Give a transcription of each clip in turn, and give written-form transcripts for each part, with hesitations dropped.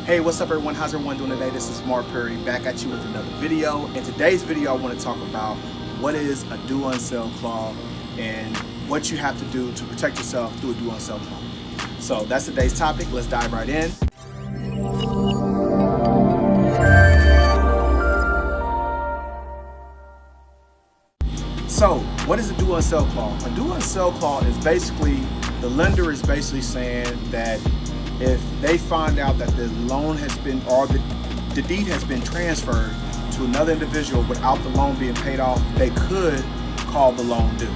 Hey, what's up everyone? How's everyone doing today? This is Mark Perry back at you with another video. In today's video, I want to talk about what is a DueOnSale clause and what you have to do to protect yourself through a DueOnSale clause. So that's today's topic. Let's dive right in. So what is a DueOnSale clause? A DueOnSale clause is basically, the lender is basically saying that if they find out that the loan has been, or the deed has been transferred to another individual without the loan being paid off, they could call the loan due.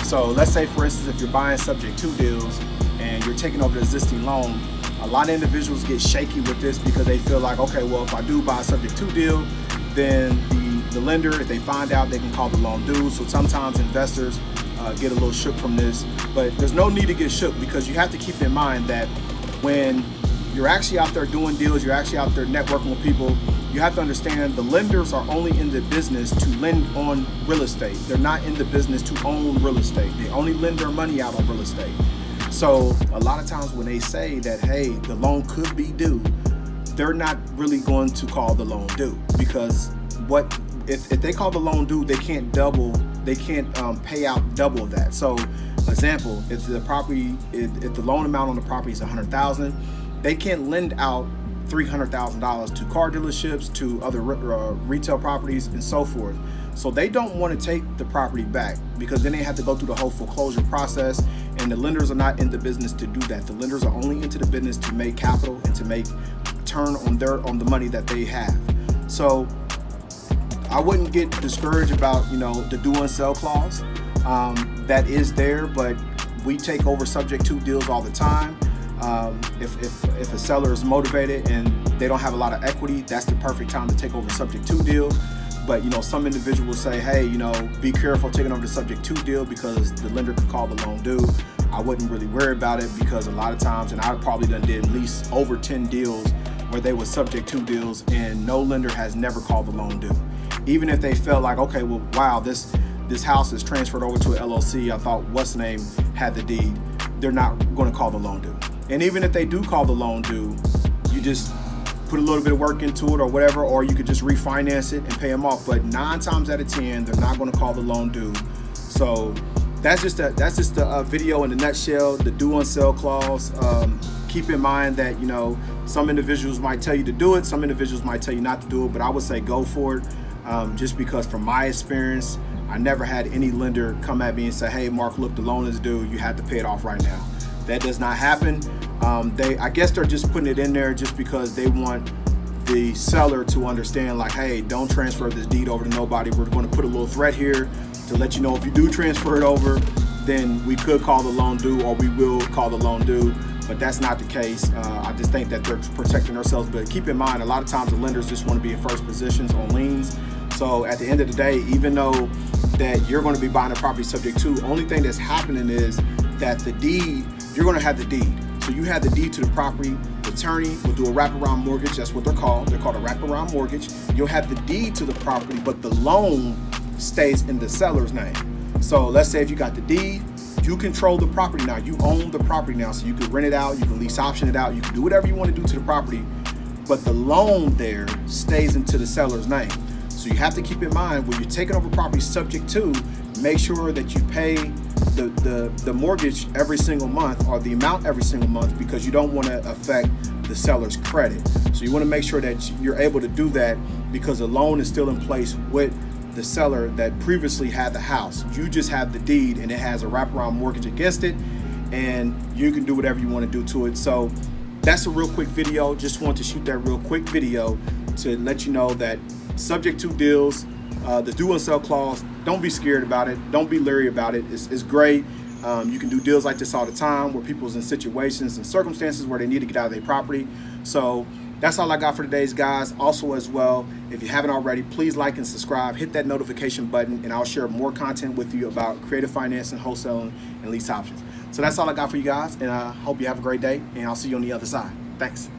So let's say, for instance, if you're buying subject to deals and you're taking over the existing loan, a lot of individuals get shaky with this because they feel like, okay, well, if I do buy a subject to deal, then the lender, if they find out, they can call the loan due. So sometimes investors get a little shook from this, but there's no need to get shook, because you have to keep in mind that when you're actually out there doing deals, you're actually out there networking with people, you have to understand the lenders are only in the business to lend on real estate. They're not in the business to own real estate. They only lend their money out on real estate. So a lot of times when they say that, hey, the loan could be due, they're not really going to call the loan due, because if they call the loan due, they can't pay out double of that. So example, if the loan amount on the property is $100,000, they can't lend out $300,000 to car dealerships, to other retail properties, and so forth. So they don't want to take the property back, because then they have to go through the whole foreclosure process, and the lenders are not in the business to do that. The lenders are only into the business to make capital and to make turn on the money that they have. So I wouldn't get discouraged about, the DueOnSale clause. That is there, but we take over subject to deals all the time. If a seller is motivated and they don't have a lot of equity, that's the perfect time to take over subject to deal. But some individuals say, hey, be careful taking over the subject to deal, because the lender could call the loan due. I wouldn't really worry about it, because a lot of times, and I probably did at least over 10 deals where they were subject to deals and no lender has never called the loan due. Even if they felt like, okay, well, wow, this house is transferred over to an LLC, I thought what's the name had the deed, they're not going to call the loan due. And even if they do call the loan due, you just put a little bit of work into it or whatever, or you could just refinance it and pay them off. But 9 times out of 10, they're not going to call the loan due. So that's just a video in a nutshell, the DueOnSale clause. Keep in mind that, some individuals might tell you to do it, some individuals might tell you not to do it, but I would say go for it. Just because from my experience, I never had any lender come at me and say, hey, Mark, look, the loan is due, you have to pay it off right now. That does not happen. I guess they're just putting it in there just because they want the seller to understand, like, hey, don't transfer this deed over to nobody. We're going to put a little threat here to let you know, if you do transfer it over, then we could call the loan due, or we will call the loan due. But that's not the case. I just think that they're protecting themselves. But keep in mind, a lot of times the lenders just want to be in first positions on liens. So at the end of the day, even though that you're going to be buying a property subject to, only thing that's happening is that the deed, you're going to have the deed. So you have the deed to the property. The attorney will do a wraparound mortgage. That's what they're called. They're called a wraparound mortgage. You'll have the deed to the property, but the loan stays in the seller's name. So let's say if you got the deed, you control the property now. You own the property now. So you can rent it out, you can lease option it out, you can do whatever you want to do to the property, but the loan there stays into the seller's name. So you have to keep in mind, when you're taking over property subject to, make sure that you pay the mortgage every single month, or the amount every single month, because you don't want to affect the seller's credit. So you want to make sure that you're able to do that, because the loan is still in place with the seller that previously had the house. You just have the deed, and it has a wraparound mortgage against it, and you can do whatever you want to do to it. So that's a real quick video. Just want to shoot that real quick video to let you know that subject to deals, the DueOnSale clause, don't be scared about it. Don't be leery about it. It's great. You can do deals like this all the time, where people's in situations and circumstances where they need to get out of their property. So that's all I got for today's guys. Also as well, if you haven't already, please like and subscribe, hit that notification button, and I'll share more content with you about creative financing, wholesaling, and lease options. So that's all I got for you guys, and I hope you have a great day, and I'll see you on the other side. Thanks.